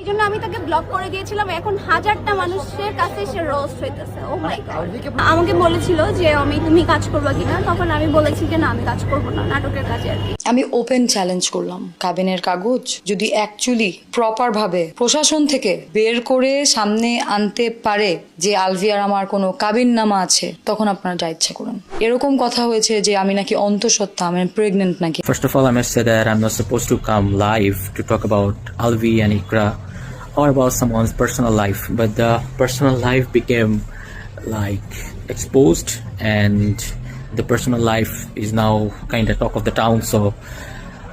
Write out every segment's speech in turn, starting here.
জন্য আমি তাকে ব্লক করে দিয়েছিলাম। এখন হাজারটা মানুষের কাছে সে রোস্ট হইতেছে। ও মাই গড। আমাকে বলেছিল যে তুমি কাজ করবা কিনা, তখন আমি বলেছি যে না, আমি কাজ করবো না, নাটকের কাজে আর কি। আমি ওপেন চ্যালেঞ্জ করলাম, কাবিনের কাগজ যদি অ্যাকচুয়ালি প্রপার ভাবে প্রশাসন থেকে বের করে সামনে আনতে পারে যে আলভিয়ার আমার কোনো কাবিন নামা আছে, তখন আপনারা যা ইচ্ছা করুন। এরকম কথা হয়েছে যে আমি নাকি অন্তঃসত্ত্বা, আমি প্রেগনেন্ট নাকি। First of all, I must say that I'm not supposed to come live to talk about Alvi and Ikra or about someone's personal life, but the personal life became like exposed, and the personal life is now kind of talk of the town. So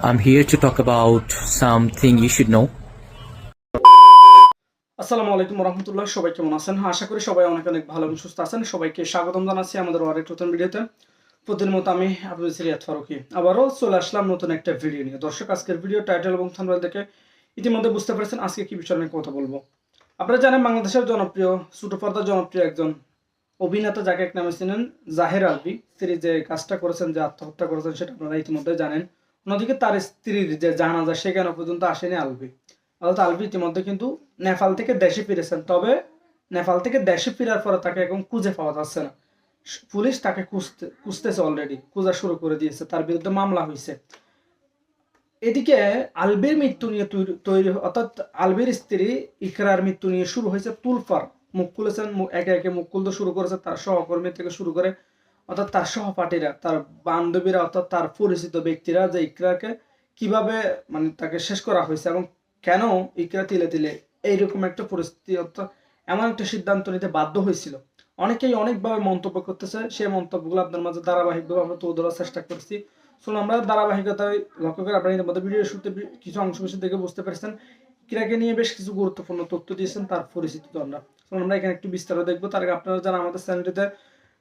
I'm here to talk about something you should know. আসসালামু আলাইকুম রহমতুল্লাহ। সবাই কেমন আছেন? আশা করি সবাই অনেক অনেক ভালো এবং সুস্থ আছেন। সবাইকে স্বাগতম জানাচ্ছি আমাদের আরেক নতুন ভিডিওতে। প্রতিদিন মতো আমি আব্দুল সিরিয়াত ফারুকি আবারও চলে আসলাম নতুন একটা ভিডিও নিয়ে। দর্শক, আজকের ভিডিও টাইটেল এবং থাম্বনেল দেখে ইতিমধ্যে বুঝতে পারছেন আজকে কি বিষয় নিয়ে কথা বলবো। আপনারা জানেন বাংলাদেশের জনপ্রিয় ছোট পর্দার জনপ্রিয় একজন অভিনেতা, যাকে এক নামে চিনেন জাহের আলভি। তিনি যে কাজটা করেছেন, যে আত্মহত্যা করেছেন, সেটা আপনারা ইতিমধ্যে জানেন। অন্যদিকে তার স্ত্রীর যে জানাজা সেখানে পর্যন্ত আসেনি আলভি। অর্থাৎ আলভি ইতিমধ্যে কিন্তু নেপাল থেকে দেশে ফিরেছেন। তবে নেপাল থেকে দেশে ফেরার পরে তাকে এখন খুঁজে পাওয়া যাচ্ছে না। পুলিশ তাকে খুঁজতেছে, অলরেডি খোঁজা শুরু করে দিয়েছে, তার বিরুদ্ধে মামলা হয়েছে। এদিকে আলবির মৃত্যু নিয়ে তৈরি, অর্থাৎ আলবির স্ত্রী ইকরার মৃত্যু নিয়ে শুরু হয়েছে তুলফার। মুখ খুলেছেন, একে একে মুখ খুলতে শুরু করেছে তার সহকর্মী থেকে শুরু করে, অর্থাৎ তার সহপাঠীরা, তার বান্ধবীরা, অর্থাৎ তার পরিচিত ব্যক্তিরা, যে ইকরাকে কিভাবে মানে তাকে শেষ করা হয়েছে এবং কেন ইকরা তিলে তিলে এইরকম একটা পরিস্থিতি, অর্থাৎ এমন একটা সিদ্ধান্ত নিতে বাধ্য হয়েছিল। অনেকেই অনেকভাবে মন্তব্য করতেছে, সেই মন্তব্যগুলো আপনার মাঝে ধারাবাহিকভাবে আমরা তুলে ধরার চেষ্টা করছি। শুনুন, আমরা ধারাবাহিকতায় লক্ষ্য করে আপনারা ইতিমধ্যে ভিডিও শুরুতে কিছু অংশ দেখে বুঝতে পেরেছেন ইকরাকে নিয়ে বেশ কিছু গুরুত্বপূর্ণ তথ্য দিয়েছেন তার পরিচিত আমরা। শুনুন, আমরা এখানে একটু বিস্তারিত দেখবো। তার আগে আপনারা যারা আমাদের চ্যানেলটিতে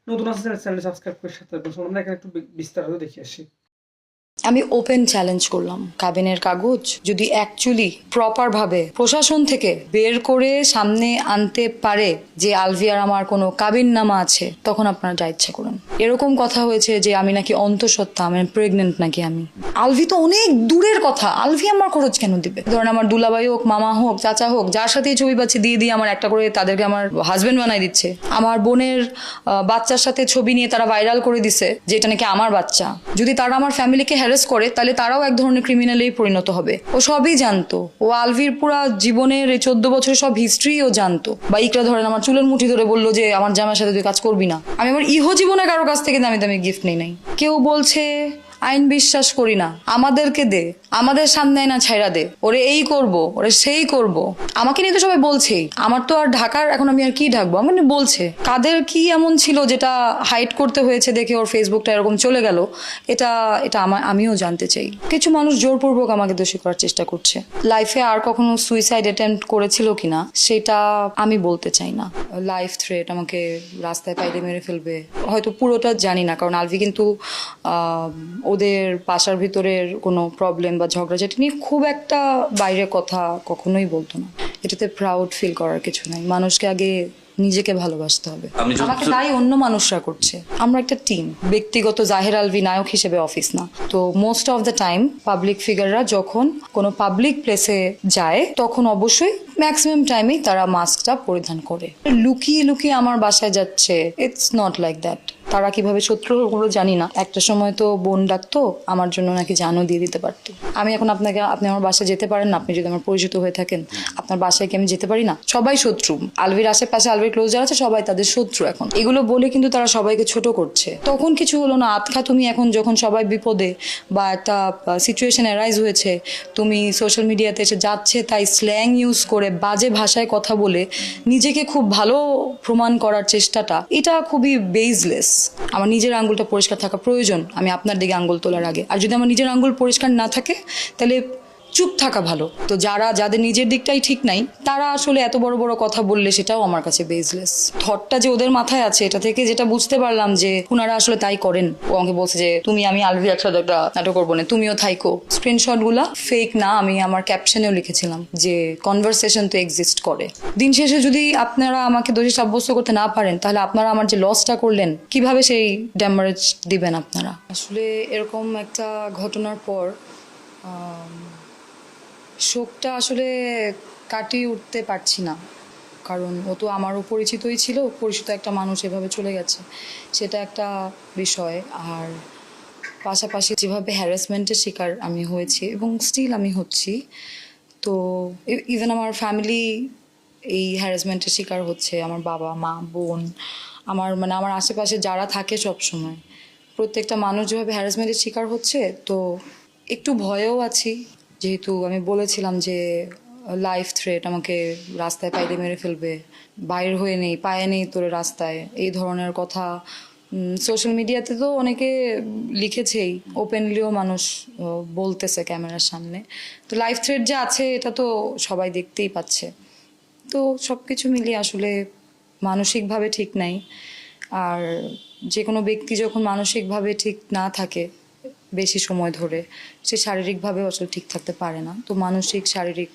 নতুন আছেন, চ্যানেলটি সাবস্ক্রাইব করে সাথে থাকবেন। শুনুন, আমরা এখানে একটু বিস্তারিত দেখে আসি। আমি ওপেন চ্যালেঞ্জ করলাম, কাবিনের কাগজ যদি অ্যাকচুয়ালি প্রপার ভাবে প্রশাসন থেকে বের করে সামনে আনতে পারে যে আলভিয়ার আমার কোনো কাবিন নামা আছে, তখন আপনারা যা ইচ্ছা করুন। এরকম কথা হয়েছে যে আমি নাকি অন্তঃসত্ত্বা, আমি প্রেগনেন্ট নাকি। আমি আলভি তো অনেক দূরের কথা, আলভি আমার খরচ কেন দিবে? ধরেন আমার দুলাভাই হোক, মামা হোক, চাচা হোক, যার সাথে ছবি পাচ্ছে দিয়ে দিয়ে আমার একটা করে তাদেরকে আমার হাজবেন্ড বানাই দিচ্ছে। আমার বোনের বাচ্চার সাথে ছবি নিয়ে তারা ভাইরাল করে দিছে যে এটা নাকি আমার বাচ্চা। যদি তারা আমার ফ্যামিলিকে হ্যারাস করে, তাহলে তারাও এক ধরনের ক্রিমিনালেই পরিণত হবে। ও সবই জানতো, ও আলভির পুরা জীবনের এই 14 বছরের সব হিস্ট্রিও জানতো। বা ইকরা ধরেন আমার চুলের মুঠি ধরে বললো যে আমার জামার সাথে তুই কাজ করবি না। আমি আমার ইহ জীবনে কারো কাছ থেকে দামি দামি গিফট নেই নাই। কেউ বলছে আইন বিশ্বাস করি না, আমাদেরকে দে, আমাদের সামনে না ছাইরা দে, ওরে এই করব, ওরে সেই করব। আমাকে নিয়ে তো সবাই বলছেই। আমার তো আর ঢাকার এখন আমি আর কি ঢাকবো, আমার বলছে কাদের কি এমন ছিল যেটা হাইড করতে হয়েছে দেখে ওর ফেসবুকটা এরকম চলে গেল। এটা এটা আমিও জানতে চাই। কিছু মানুষ জোরপূর্বক আমাকে দোষী করার চেষ্টা করছে। লাইফে আর কখনো সুইসাইড অ্যাটেম্প্ট করেছিল কিনা সেটা আমি বলতে চাই না। লাইফ থ্রেট, আমাকে রাস্তায় পাইলে মেরে ফেলবে, হয়তো পুরোটা জানি না, কারণ আলভি কিন্তু ওদের বাসার ভিতরের কোনো প্রবলেম বা ঝগড়াঝাটি নিয়ে খুব একটা বাইরের কথা কখনোই বলতো না। এটাতে প্রাউড ফিল করার কিছু নাই। মানুষকে আগে নিজেকে ভালোবাসতে হবে। আমাকে তাই অন্য মানুষরা করছে। আমরা একটা টিম। ব্যক্তিগত জাহের আলভি নায়ক হিসেবে অফিস না। তো most of the time public ফিগাররা যখন কোনো পাবলিক প্লেসে যায়, তখন অবশ্যই ম্যাক্সিমাম টাইমেই তারা মাস্কটা পরিধান করে। লুকিয়ে লুকিয়ে আমার বাসায় যাচ্ছে, ইটস নট লাইক দ্যাট। তারা কিভাবে শত্রু হলো জানি না। একটা সময় তো বোন ডাকতো, আমার জন্য নাকি জানও দিয়ে দিতে পারতো। আমি এখন আপনি আমার বাসায় যেতে পারেন না, আপনি যদি আমার পরিচিত হয়ে থাকেন, আপনার বাসায় কি আমি যেতে পারি না? সবাই শত্রু। আলভির আশেপাশে আলভির ক্লোজ যারা আছে সবাই তাদের শত্রু। এখন এগুলো বলে কিন্তু তারা সবাইকে ছোট করছে। তখন কিছু হলো না, আতখা তুমি এখন যখন সবাই বিপদে বা একটা সিচুয়েশন অ্যারাইজ হয়েছে, তুমি সোশ্যাল মিডিয়াতে এসে যাচ্ছে তাই স্ল্যাং ইউজ করে বাজে ভাষায় কথা বলে নিজেকে খুব ভালো প্রমাণ করার চেষ্টাটা, এটা খুবই বেসলেস। আমার নিজের আঙ্গুলটা পরিষ্কার থাকা প্রয়োজন আমি আপনার দিকে আঙ্গুল তোলার আগে। আর যদি আমার নিজের আঙ্গুল পরিষ্কার না থাকে, তাহলে চুপ থাকা ভালো। তো যাদের নিজের দিকটাই ঠিক নাই, তারা আসলে এত বড় বড় কথা বললে সেটাও আমার কাছে বেসলেস। থটটা যে ওদের মাথায় আছে, এটা থেকে যেটা বুঝতে পারলাম যে ওনারা আসলে তাই করেন। ও আমাকে বলছে যে আমি আলভি একসাথে একটা নাটক করবো না, তুমিও থাইকো। স্ক্রিনশট গুলা ফেক না, আমি আমার ক্যাপশনেও লিখেছিলাম যে কনভারসেশন তো এক্সিস্ট করে। দিন শেষে যদি আপনারা আমাকে দোষী সাব্যস্ত করতে না পারেন, তাহলে আপনারা আমার যে লসটা করলেন কিভাবে সেই ড্যামারেজ দিবেন আপনারা? আসলে এরকম একটা ঘটনার পর শোকটা আসলে কাটিয়ে উঠতে পারছি না, কারণ ও তো আমারও পরিচিতই ছিল, পরিচিত একটা মানুষ এভাবে চলে গেছে, সেটা একটা বিষয়। আর পাশাপাশি যেভাবে হ্যারাসমেন্টের শিকার আমি হয়েছি এবং স্টিল আমি হচ্ছি, তো ইভেন আমার ফ্যামিলি এই হ্যারাসমেন্টের শিকার হচ্ছে, আমার বাবা মা বোন, আমার আশেপাশে যারা থাকে সব সময়, প্রত্যেকটা মানুষ যেভাবে হ্যারাসমেন্টের শিকার হচ্ছে, তো একটু ভয়েও আছি। যেহেতু আমি বলেছিলাম যে লাইফ থ্রেট, আমাকে রাস্তায় পাইলে মেরে ফেলবে, বাইর হয়ে নেই, পায়ে নেই তোর রাস্তায়, এই ধরনের কথা সোশ্যাল মিডিয়াতে তো অনেকে লিখেছেই, ওপেনলিও মানুষ বলতেছে ক্যামেরার সামনে। তো লাইফ থ্রেট যে আছে এটা তো সবাই দেখতেই পাচ্ছে। তো সব কিছু মিলিয়ে আসলে মানসিকভাবে ঠিক নাই। আর যে কোনো ব্যক্তি যখন মানসিকভাবে ঠিক না থাকে বেশি সময় ধরে, সে শারীরিকভাবেও আসলে ঠিক থাকতে পারে না। তো মানসিক শারীরিক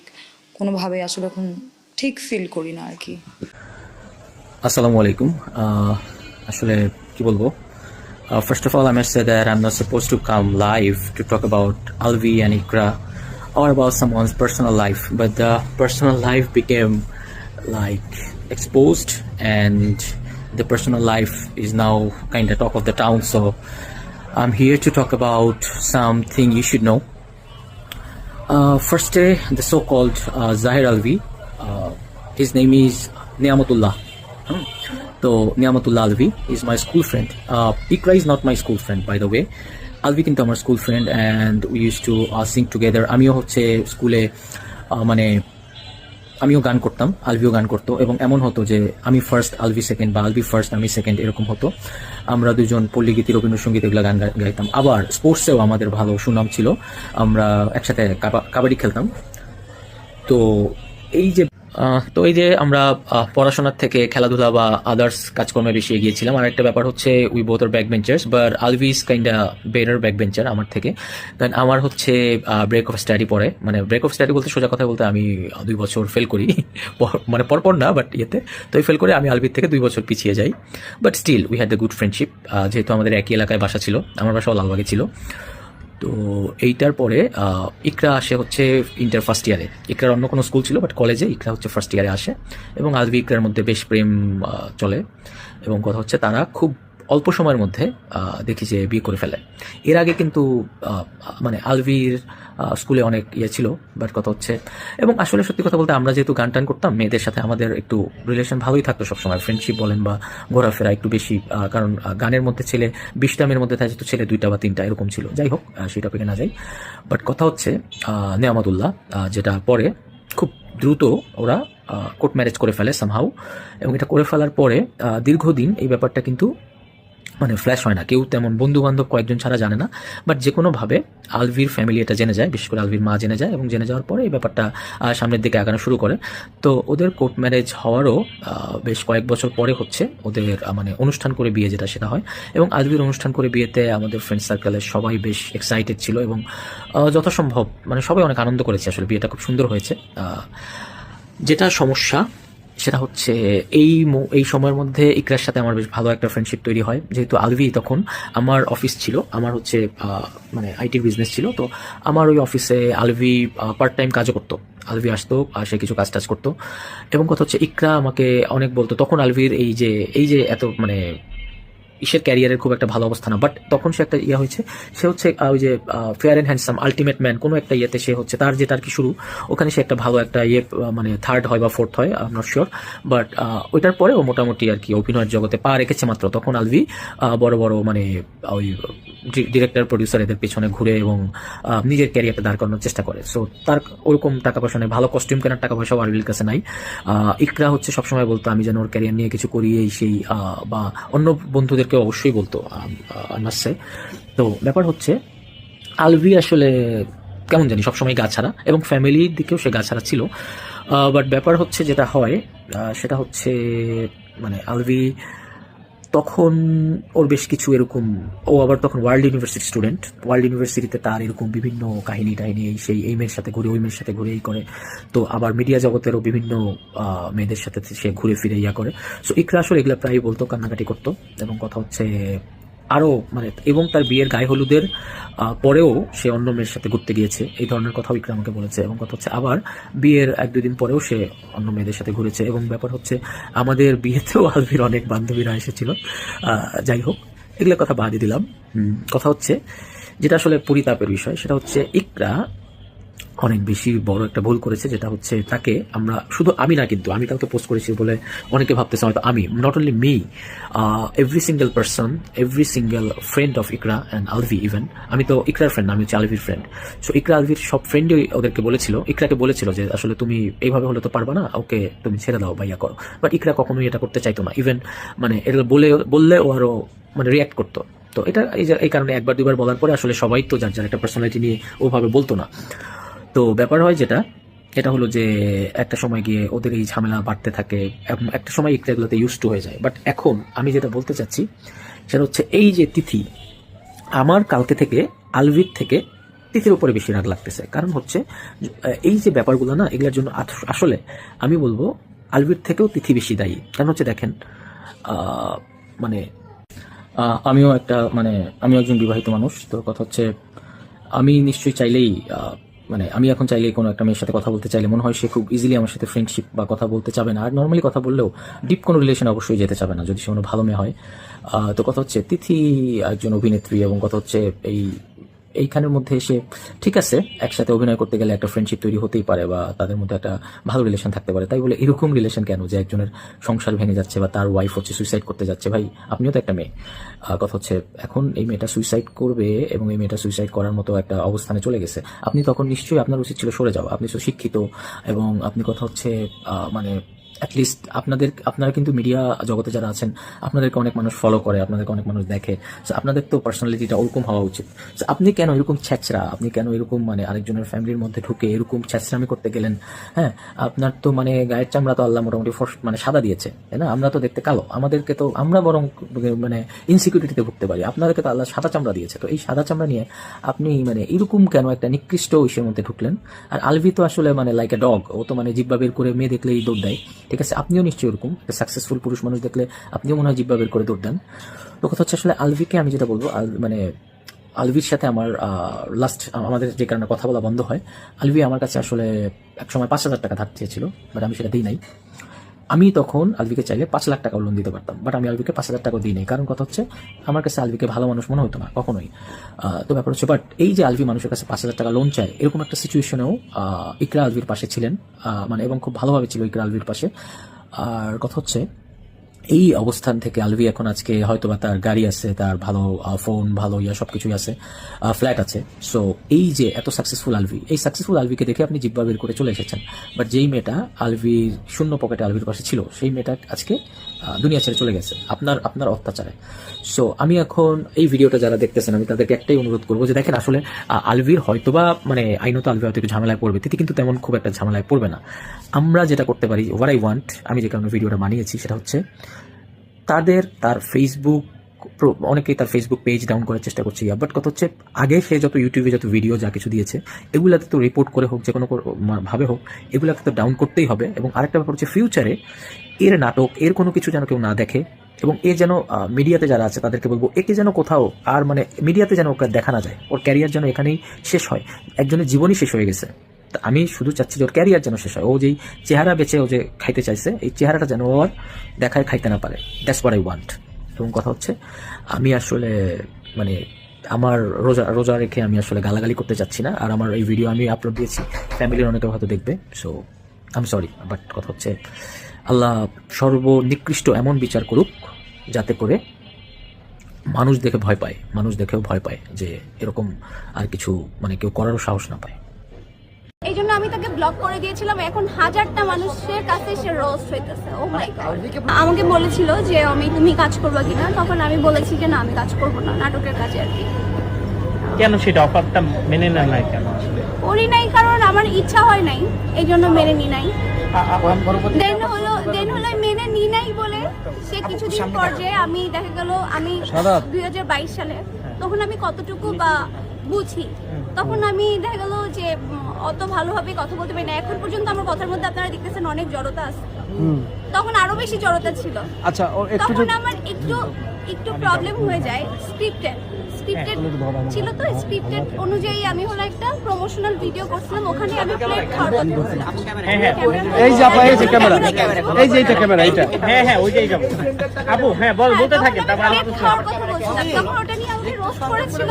কোনোভাবে আসলে এখন ঠিক ফিল করি না আর কি। Assalamu alaikum. আসলে কি বলবো? First of all, I must say that I'm not supposed to come live to talk about Alvi and Ikra or about someone's personal life, but the personal life became like exposed, and the personal life is now kind of talk of the town. So I'm here to talk about something you should know. First day, the so-called Zahir Alvi, his name is Niamatullah. So Niamatullah Alvi is my school friend. Ikra is not my school friend, by the way. Alvi কিন্তু আমার school friend, and we use to Singh together. আমিও হচ্ছে স্কুলে মানে আমিও গান করতাম, আলভিও গান করতো, এবং এমন হতো যে আমি ফার্স্ট আলভি সেকেন্ড, বা আলভি ফার্স্ট আমি সেকেন্ড, এরকম হতো। আমরা দুজন পল্লীগীতি, রবীন্দ্রসঙ্গীত এগুলো গান গাইতাম। আবার স্পোর্টসেও আমাদের ভালো সুনাম ছিল, আমরা একসাথে কাবাডি খেলতাম। তো এই যে আমরা পড়াশোনার থেকে খেলাধুলা বা আদার্স কাজকর্মে বেশি এগিয়েছিলাম। আর একটা ব্যাপার হচ্ছে we both are back benchers, but Alvi is kinda better back bencher আমার থেকে। কারণ আমার হচ্ছে ব্রেক অফ স্টাডি পড়ে, মানে ব্রেক অফ স্টাডি বলতে সোজা কথা বলতে আমি 2 বছর ফেল করি, মানে পরপর না, বাট ইয়েতে তো ফেল করে আমি আলভির থেকে 2 বছর পিছিয়ে যাই। But still we had the good friendship, যেহেতু আমাদের একই এলাকায় বাসা ছিল, আমার বাসাও লালবাগে ছিল। তো এইটার পরে ইকরা আসে হচ্ছে ইন্টার ফার্স্ট ইয়ারে। ইকরার অন্য কোনো স্কুল ছিল, বাট কলেজে ইকরা হচ্ছে ফার্স্ট ইয়ারে আসে, এবং আলভি ইকরার মধ্যে বেশ প্রেম চলে। এবং কথা হচ্ছে তারা খুব অল্প সময়ের মধ্যে দেখি যে বিয়ে করে ফেলে। এর আগে কিন্তু মানে আলভির স্কুলে অনেক ইয়ে ছিল, বাট কথা হচ্ছে, এবং আসলে সত্যি কথা বলতে আমরা যেহেতু গান টান করতাম, মেয়েদের সাথে আমাদের একটু রিলেশন ভালোই থাকতো সবসময়, ফ্রেন্ডশিপ বলেন বা ঘোরাফেরা একটু বেশি, কারণ গানের মধ্যে ছেলে 20টা মেয়ের মধ্যে থাকে, তো ছেলে 2টা বা 3টা এরকম ছিল। যাই হোক, সেই টপিকে না যাই। বাট কথা হচ্ছে নিয়ামতুল্লাহ, যেটা পরে খুব দ্রুত ওরা কোর্ট ম্যারেজ করে ফেলে সামহাউ, এবং এটা করে ফেলার পরে দীর্ঘদিন এই ব্যাপারটা কিন্তু মানে ফ্ল্যাশ হয় না, কেউ তেমন বন্ধু বান্ধব কয়েকজন ছাড়া জানে না। বাট যে কোনোভাবে আলভির ফ্যামিলি এটা জেনে যায়, বিশেষ করে আলভির মা জেনে যায়, এবং জেনে যাওয়ার পরে এই ব্যাপারটা সামনের দিকে আগানো শুরু করে। তো ওদের কোর্ট ম্যারেজ হওয়ারও বেশ কয়েক বছর পরে হচ্ছে ওদের মানে অনুষ্ঠান করে বিয়ে, যেটা সেটা হয়। এবং আলভির অনুষ্ঠান করে বিয়েতে আমাদের ফ্রেন্ড সার্কেলের সবাই বেশ এক্সাইটেড ছিল, এবং যথাসম্ভব মানে সবাই অনেক আনন্দ করেছে। আসলে বিয়েটা খুব সুন্দর হয়েছে। যেটা সমস্যা সেটা হচ্ছে এই সময়ের মধ্যে ইকরার সাথে আমার বেশ ভালো একটা ফ্রেন্ডশিপ তৈরি হয়। যেহেতু আলভি তখন, আমার অফিস ছিল, আমার হচ্ছে মানে আইটির বিজনেস ছিল, তো আমার ওই অফিসে আলভি পার্ট টাইম কাজও করতো। আলভি আসতো আর সে কিছু কাজ টাজ করতো, এবং কথা হচ্ছে ইকরা আমাকে অনেক বলতো। তখন আলভির এই যে এত মানে ইসের ক্যারিয়ারের খুব একটা ভালো অবস্থা না, বাট তখন সে একটা ইয়ে হয়েছে, সে হচ্ছে ওই যে fair and handsome ultimate man কোনো একটা ইয়েতে সে হচ্ছে, তার যেটা আর কি শুরু, ওখানে সে একটা ভালো একটা ইয়ে মানে 3rd হয় বা 4th হয়, I am not sure. But ওইটার পরে ও মোটামুটি আর কি অভিনয়ের জগতে পা রেখেছে মাত্র। তখন আলভি বড় বড় মানে ওই ডিরেক্টর প্রডিউসার এদের পেছনে ঘুরে এবং নিজের ক্যারিয়ারটা দাঁড় করানোর চেষ্টা করে। সো তার ওরকম টাকা পয়সা নেই, ভালো কস্টিউম কেনার টাকা পয়সাও আলভির কাছে নাই। ইকরা হচ্ছে সবসময় বলতো আমি যেন ওর ক্যারিয়ার নিয়ে কিছু করি, এই সেই, বা অন্য বন্ধুদের অবশ্যই বলতো আনাসে। তো ব্যাপার হচ্ছে আলভি আসলে কেমন জানি সবসময় গা ছাড়া, এবং ফ্যামিলির দিকেও সে গা ছাড়া ছিল। বাট ব্যাপার হচ্ছে যেটা হয় সেটা হচ্ছে মানে আলভি তখন ওর বেশ কিছু এরকম, ও আবার তখন ওয়ার্ল্ড ইউনিভার্সিটি স্টুডেন্ট, ওয়ার্ল্ড ইউনিভার্সিটিতে তার এরকম বিভিন্ন কাহিনী টাহিনী এই মেয়ের সাথে ঘুরে, ওই মেয়ের সাথে ঘুরে এই করে। তো আবার মিডিয়া জগতেরও বিভিন্ন মেয়েদের সাথে সে ঘুরে ফিরে ইয়া করে। সো ইকরা আসলে এগুলো প্রায় বলতো, কান্নাকাটি করতো। এবং কথা হচ্ছে আরও মানে এবং তার বিয়ের গায়ে হলুদের পরেও সে অন্য মেয়ের সাথে ঘুরতে গিয়েছে, এই ধরনের কথাও ইকরা আমাকে বলেছে। এবং কথা হচ্ছে আবার বিয়ের 1-2 দিন পরেও সে অন্য মেয়েদের সাথে ঘুরেছে। এবং ব্যাপার হচ্ছে আমাদের বিয়েতেও আলভির অনেক বান্ধবীরা এসেছিল। যাই হোক, এগুলো কথা বাদই দিলাম। কথা হচ্ছে যেটা আসলে পরিতাপের বিষয়, সেটা হচ্ছে ইকরা অনেক বেশি বড় একটা ভুল করেছে, যেটা হচ্ছে তাকে আমরা শুধু আমি না, কিন্তু আমি কালকে পোস্ট করেছি বলে অনেকে ভাবতেছে হয়তো আমি, not only me, every single person, every single friend of Iqra and Alvi, even আমি তো ইকরার ফ্রেন্ড, আমি হচ্ছে আলভির ফ্রেন্ড। সো ইকরা আলভির সব ফ্রেন্ডই ওদেরকে বলেছিল, ইকরাকে বলেছিল যে আসলে তুমি এইভাবে হলে তো পারবা না, ওকে তুমি ছেড়ে দাও বা ইয়া করো। বাট ইকরা কখনোই এটা করতে চাইতো না। ইভেন মানে এটা বললে ও আরো মানে রিয়াক্ট করতো। তো এটা এই কারণে 1-2 বার বলার পরে আসলে সবাই তো যার যার একটা পার্সোনালিটি নিয়ে ওভাবে বলতো না। তো ব্যাপার হয় যেটা, এটা হলো যে একটা সময় গিয়ে ওদের এই ঝামেলা বাড়তে থাকে এবং একটা সময় ইকরা এগুলোতে ইউজ টু হয়ে যায়। বাট এখন আমি যেটা বলতে চাচ্ছি সেটা হচ্ছে এই যে তিথি, আমার কালকে থেকে আলভির থেকে তিথির উপরে বেশি রাগ লাগতেছে। কারণ হচ্ছে এই যে ব্যাপারগুলো না, এগুলোর জন্য আসলে আমি বলবো আলভির থেকেও তিথি বেশি দায়ী। কারণ হচ্ছে দেখেন, মানে আমিও একজন বিবাহিত মানুষ। তো কথা হচ্ছে আমি নিশ্চয়ই চাইলেই মানে আমি এখন চাইলেই কোনো একটা মেয়ের সাথে কথা বলতে চাইলে মনে হয় সে খুব ইজিলি আমার সাথে ফ্রেন্ডশিপ বা কথা বলতে চাবে না। আর নর্মালি কথা বললেও ডিপ কোনো রিলেশন অবশ্যই যেতে চাবে না যদি সে কোনো ভালো মেয়ে হয়। তো কথা হচ্ছে তিথি একজন অভিনেত্রী, এবং কথা হচ্ছে এইখানের মধ্যে এসে ঠিক আছে, একসাথে অভিনয় করতে গেলে একটা ফ্রেন্ডশিপ তৈরি হতেই পারে বা তাদের মধ্যে একটা ভালো রিলেশন থাকতে পারে। তাই বলে এরকম রিলেশন কেন যে একজনের সংসার ভেঙে যাচ্ছে বা তার ওয়াইফ হচ্ছে সুইসাইড করতে যাচ্ছে? ভাই, আপনিও তো একটা মেয়ে। কথা হচ্ছে এখন এই মেয়েটা সুইসাইড করবে এবং এই মেয়েটা সুইসাইড করার মতো একটা অবস্থানে চলে গেছে, আপনি তখন নিশ্চয়ই আপনার উচিত ছিল সরে যাওয়া। আপনি তো শিক্ষিত এবং আপনি কথা হচ্ছে মানে অ্যাটলিস্ট আপনারা কিন্তু মিডিয়া জগতে যারা আছেন আপনাদেরকে অনেক মানুষ ফলো করে, আপনাদেরকে অনেক মানুষ দেখে। আপনাদের তো পার্সোনালিটিটা ওরকম হওয়া উচিত। আপনি কেন এরকম ছ্যাচরা, আপনি কেন এরকম মানে আরেকজনের ফ্যামিলির মধ্যে ঢুকে এরকম ছ্যাচরামি করতে গেলেন? হ্যাঁ, আপনার তো মানে গায়ের চামড়া তো আল্লাহ মোটামুটি মানে সাদা দিয়েছে, তাই না? আমরা তো দেখতে কালো, আমাদেরকে তো আমরা বরং মানে ইনসিকিউরিটিতে ভুগতে পারি। আপনাদেরকে তো আল্লাহ সাদা চামড়া দিয়েছে। তো এই সাদা চামড়া নিয়ে আপনি মানে এরকম কেন একটা নিকৃষ্ট ইস্যুর মধ্যে ঢুকলেন? আর আলভি তো আসলে মানে লাইক এ ডগ, ও তো মানে জিব্বা বের করে মেয়ে দেখলেই দৌড় দেয়। ঠিক আছে, আপনিও নিশ্চয়ই ওরকম সাকসেসফুল পুরুষ মানুষ দেখলে আপনিও মনে হয় জিব্বা বের করে দৌড় দেন। তো কথা হচ্ছে আসলে আলভিকে আমি যেটা বলবো, মানে আলভির সাথে আমার লাস্ট আমাদের যে কারণে কথা বলা বন্ধ হয়, আলভি আমার কাছে আসলে এক সময় 5,000 টাকা ধার চেয়েছিল, বাট আমি সেটা দিই নাই। আমি তখন আলভিকে চাইলে 5 লাখ টাকা লোন দিতে পারতাম, বাট আমি আলভিকে 5,000 টাকা দিই নাই। কারণ কথা হচ্ছে আমার কাছে আলভিকে ভালো মানুষ মনে হতো না কখনোই। তো ব্যাপার হচ্ছে, বাট এই যে আলভি মানুষের কাছে 5,000 টাকা লোন চায়, এরকম একটা সিচুয়েশনেও ইকরা আলভির পাশে ছিলেন, মানে এবং খুব ভালোভাবে ছিল ইকরা আলভির পাশে। আর কথা হচ্ছে এই অবস্থান থেকে আলভি এখন আজকে হয়তো বা তার গাড়ি আছে, তার ভালো ফোন, ভালো সবকিছুই আছে, ফ্ল্যাট আছে। সো এই যে এত সাকসেসফুল আলভি, এই সাকসেসফুল আলভিকে দেখে আপনি জিব্বা বের করে চলে এসেছেন। বাট যেই মেয়েটা আলভির শূন্য পকেটে আলভির পাশে ছিল, সেই মেয়েটা আজকে দুনিয়া ছেড়ে চলে গেছে আপনার অত্যাচারে। সো আমি এখন এই ভিডিওটা যারা দেখতেছেন, আমি তাদেরকে একটাই অনুরোধ করবো যে দেখেন, আসলে আলভির হয়তোবা মানে আইনত আলভি হয়তো একটু ঝামেলায় পড়বে, তিথি কিন্তু তেমন খুব একটা ঝামেলায় পড়বে না। আমরা যেটা করতে পারি, হোয়াট আই ওয়ান্ট, আমি যে কারণে ভিডিওটা বানিয়েছি সেটা হচ্ছে তার ফেসবুক, অনেকেই তার ফেসবুক পেজ ডাউন করার চেষ্টা করছে। বাট কথা হচ্ছে আগে সে যত ইউটিউবে যত ভিডিও যা কিছু দিয়েছে, এগুলাতে তো রিপোর্ট করে হোক, যে কোনো ভাবে হোক, এগুলাকে তো ডাউন করতেই হবে। এবং আরেকটা ব্যাপার হচ্ছে ফিউচারে এর নাটক, এর কোনো কিছু যেন কেউ না দেখে, এবং এ যেন মিডিয়াতে যারা আছে তাদেরকে বলবো, একে যেন কোথাও আর মানে মিডিয়াতে যেন ওকে দেখা না যায়, ওর ক্যারিয়ার যেন এখানেই শেষ হয়। একজনের জীবনই শেষ হয়ে গেছে, আমি শুধু চাচ্ছি যে ওর ক্যারিয়ার যেন শেষ হয়। ও যেই চেহারা বেছে ও যে খাইতে চাইছে, এই চেহারাটা যেন ও আর দেখায় খাইতে না পারে। That's what I want. এবং কথা হচ্ছে আমি আসলে মানে আমার রোজা রেখে আমি আসলে গালাগালি করতে চাচ্ছি না। আর আমার এই ভিডিও আমি আপলোড দিয়েছি, ফ্যামিলির অনেকে হয়তো দেখবে। So I am sorry, but কথা হচ্ছে আল্লাহ সর্বনিকৃষ্ট এমন বিচার করুক যাতে করে মানুষ দেখে ভয় পায়, মানুষ দেখেও ভয় পায় যে এরকম আর কিছু মানে কেউ করারও সাহস না পায়। এই জন্য আমি তাকে ব্লক করে দিয়েছিলাম। এখন হাজারটা মানুষের কাছে সে রোস্ট হইতেছে। ও মাই গড। আমাকে বলেছিল যে তুমি কাজ করবা কিনা, তখন আমি বলেছি যে না, আমি কাজ করব না, নাটকের কাজে আর কি। কেন সেটা অফারটা মেনে নেন নাই কেন? আসলে করি নাই কারণ আমার ইচ্ছা হয় নাই, এই জন্য মেনে নি নাই। দেন হলো মেনে নি নাই বলে সে কিছুদিন পর যে আমি দেখা গেল আমি 2022 সালে, তখন আমি কতটুকু বা বুঝি, তখন আমি দেখা গেল যে অত ভালোভাবে কথা বলতে পারি না। এখন পর্যন্ত আমার কথার মধ্যে আপনারা দেখতেছেন অনেক জড়তা আছে। তখন আরো বেশি জড়তা ছিল। আচ্ছা একটু তখন আমার একটু প্রবলেম হয়ে যায় স্ক্রিপ্টেড ছিল, তো স্ক্রিপ্টেড অনুযায়ী আমি হলো একটা প্রমোশনাল ভিডিও করছিলাম, ওখানে আমি প্লেট খাওয়ার কথা বলছিলাম। এই যে আপা, এই যে ক্যামেরা, এই যে এইটা ক্যামেরা, এইটা ওইটাই যাবো আপু। বলতে থাকেন, তারপর প্লেট খাওয়ার কথা বলছিলাম, তখন ওটা নিয়ে আমাকে রোস্ট করেছিল।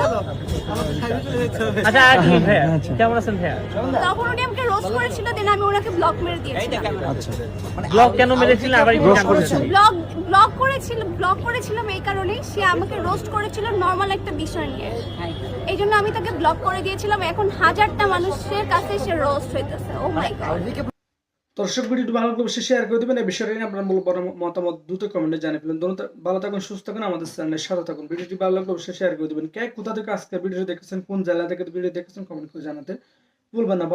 আচ্ছা কি ভাইয়া কেমন আছেন ভাইয়া? তখন উনি আমাকে রোস্ট করেছিল, দেন আমি ওনাকে ব্লক মেরে দিয়েছিলাম। ব্লগ কেন মেরেছিলেন আবার একটু জানতে চাই। ব্লক করেছিলাম এই কারণেই, সে আমাকে রোস্ট করেছিল নর্মাল একটা বিষয় নিয়ে, এই জন্য আমি তাকে ব্লক করে দিয়েছিলাম। এখন হাজারটা মানুষের কাছে সে রোস্ট হইতেছে। ও মাই গড। দর্শক ভিডিওটি ভালো লাগলে অবশ্যই শেয়ার করে দেবেন। এই বিষয়টা নিয়ে আপনার মূল্যবান মতামত দ্রুত কমেন্টে জানিয়ে ফেলুন। ভালো থাকুন, সুস্থ থাকুন, আমাদের চ্যানেলের সাথে থাকুন। ভিডিওটি ভালো লাগলে অবশ্যই শেয়ার করে দেবেন। কে কোথা থেকে আজকে ভিডিও দেখেছেন, কোন জেলা থেকে ভিডিও দেখেছেন, কমেন্ট করে জানাতে ভুলবেন না।